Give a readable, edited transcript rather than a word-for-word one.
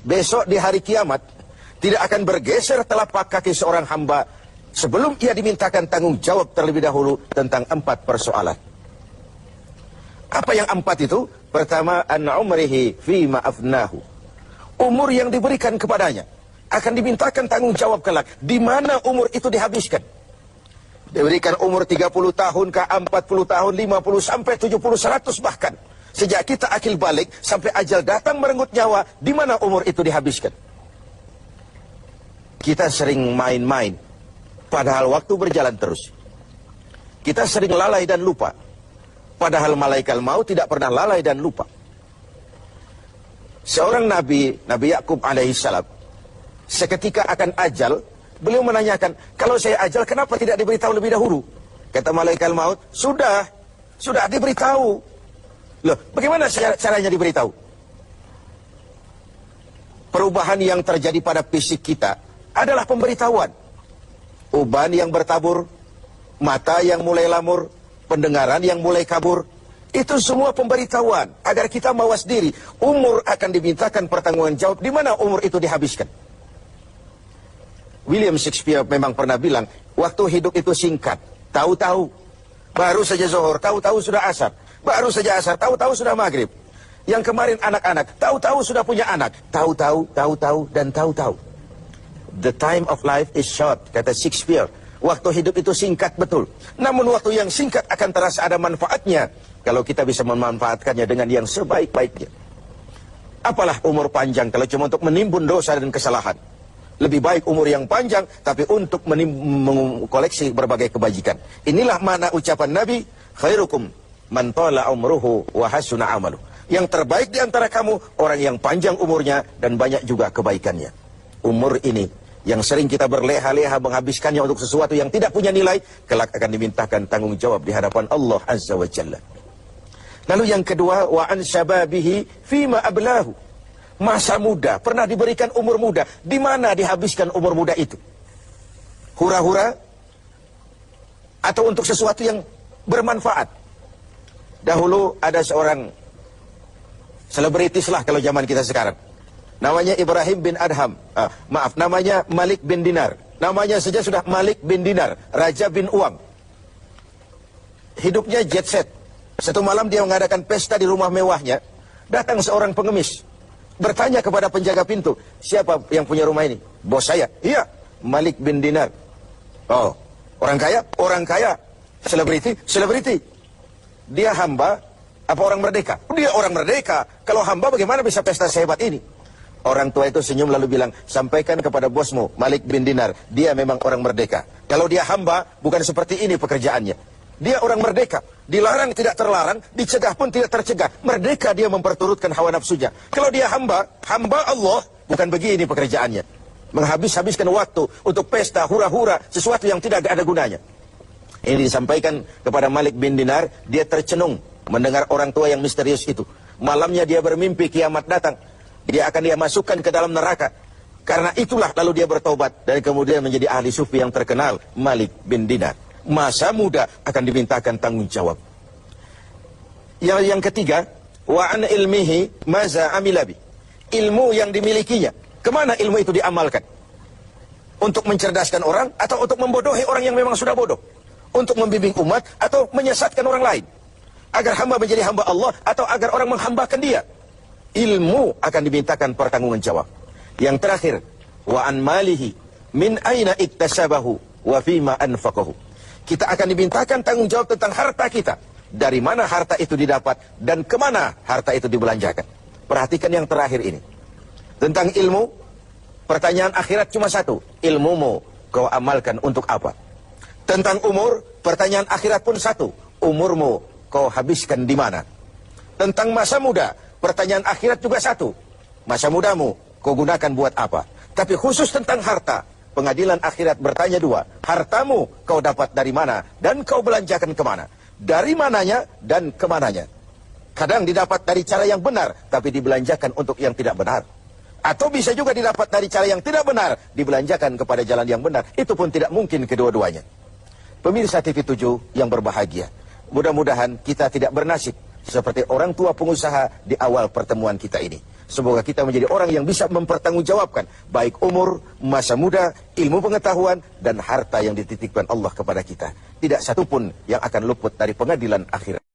besok di hari kiamat tidak akan bergeser telapak kaki seorang hamba sebelum ia dimintakan tanggung jawab terlebih dahulu tentang 4 persoalan. Apa yang 4 itu? Pertama, an umrihi fima afnahu. Umur yang diberikan kepadanya akan dimintakan tanggung jawab kelak. Di mana umur itu dihabiskan? Diberikan umur 30 tahun ke 40 tahun, 50 sampai 70, 100 bahkan. Sejak kita akil balik sampai ajal datang merenggut nyawa, di mana umur itu dihabiskan? Kita sering main-main, padahal waktu berjalan terus. Kita sering lalai dan lupa, padahal malaikat maut tidak pernah lalai dan lupa. Seorang Nabi Yakub alaihissalam, seketika akan ajal, beliau menanyakan, kalau saya ajal kenapa tidak diberitahu lebih dahulu? Kata malaikat maut, sudah diberitahu. Loh, bagaimana caranya diberitahu? Perubahan yang terjadi pada fisik kita adalah pemberitahuan. Uban yang bertabur, mata yang mulai lamur, pendengaran yang mulai kabur, itu semua pemberitahuan agar kita mawas diri. Umur akan dimintakan pertanggungan jawab, di mana umur itu dihabiskan. William Shakespeare memang pernah bilang, waktu hidup itu singkat, tahu-tahu baru saja zuhur, tahu-tahu sudah asar, baru saja asar, tahu-tahu sudah maghrib. Yang kemarin anak-anak, tahu-tahu sudah punya anak, tahu-tahu, dan tahu-tahu. The time of life is short, kata Shakespeare. Waktu hidup itu singkat betul. Namun waktu yang singkat akan terasa ada manfaatnya kalau kita bisa memanfaatkannya dengan yang sebaik-baiknya. Apalah umur panjang kalau cuma untuk menimbun dosa dan kesalahan. Lebih baik umur yang panjang tapi untuk mengkoleksi berbagai kebajikan. Inilah makna ucapan Nabi, khairukum man tala umruhu wa hasuna amalu. Yang terbaik di antara kamu orang yang panjang umurnya dan banyak juga kebaikannya. Umur ini yang sering kita berleha-leha menghabiskannya untuk sesuatu yang tidak punya nilai, kelak akan dimintakan tanggung jawab di hadapan Allah Azza wa Jalla. Lalu yang kedua, wa an syababihi fima ablahu. Masa muda, pernah diberikan umur muda, di mana dihabiskan umur muda itu? Hura-hura atau untuk sesuatu yang bermanfaat? Dahulu ada seorang selebritis lah kalau zaman kita sekarang. Namanya Ibrahim bin Adham. Namanya Malik bin Dinar. Namanya saja sudah Malik bin Dinar, Raja bin Uang. Hidupnya jet set. Satu malam dia mengadakan pesta di rumah mewahnya. Datang seorang pengemis. Bertanya kepada penjaga pintu, siapa yang punya rumah ini? Bos saya. Iya, Malik bin Dinar. Oh, orang kaya? Orang kaya. Selebriti? Selebriti. Dia hamba apa orang merdeka? Dia orang merdeka. Kalau hamba bagaimana bisa pesta sehebat ini? Orang tua itu senyum lalu bilang, sampaikan kepada bosmu, Malik bin Dinar, dia memang orang merdeka. Kalau dia hamba, bukan seperti ini pekerjaannya. Dia orang merdeka, dilarang tidak terlarang, dicegah pun tidak tercegah. Merdeka dia memperturutkan hawa nafsunya. Kalau dia hamba Allah, bukan begini pekerjaannya. Menghabis-habiskan waktu untuk pesta, hura-hura, sesuatu yang tidak ada gunanya. Ini disampaikan kepada Malik bin Dinar, dia tercenung mendengar orang tua yang misterius itu. Malamnya dia bermimpi kiamat datang. Dia akan dia masukkan ke dalam neraka. Karena itulah lalu dia bertobat dan kemudian menjadi ahli sufi yang terkenal, Malik bin Dinar. Masa muda akan dimintakan tanggung jawab. Yang ketiga, wa an ilmihi maza amilabi. Ilmu yang dimilikinya, kemana ilmu itu diamalkan? Untuk mencerdaskan orang atau untuk membodohi orang yang memang sudah bodoh? Untuk membimbing umat atau menyesatkan orang lain? Agar hamba menjadi hamba Allah atau agar orang menghambakan dia? Ilmu akan dimintakan pertanggungan jawab. Yang terakhir, wa an malihi min aina iktasabahu wa fima anfaqahu. Kita akan dimintakan tanggung jawab tentang harta kita. Dari mana harta itu didapat dan kemana harta itu dibelanjakan. Perhatikan yang terakhir ini. Tentang ilmu, pertanyaan akhirat cuma satu. Ilmumu kau amalkan untuk apa? Tentang umur, pertanyaan akhirat pun satu. Umurmu kau habiskan di mana? Tentang masa muda, pertanyaan akhirat juga satu. Masa mudamu kau gunakan buat apa? Tapi khusus tentang harta, pengadilan akhirat bertanya dua. Hartamu kau dapat dari mana dan kau belanjakan kemana? Dari mananya dan kemananya? Kadang didapat dari cara yang benar, tapi dibelanjakan untuk yang tidak benar. Atau bisa juga didapat dari cara yang tidak benar, dibelanjakan kepada jalan yang benar. Itu pun tidak mungkin kedua-duanya. Pemirsa TV7 yang berbahagia, mudah-mudahan kita tidak bernasib seperti orang tua pengusaha di awal pertemuan kita ini. Semoga kita menjadi orang yang bisa mempertanggungjawabkan baik umur, masa muda, ilmu pengetahuan, dan harta yang dititipkan Allah kepada kita. Tidak satupun yang akan luput dari pengadilan akhirat.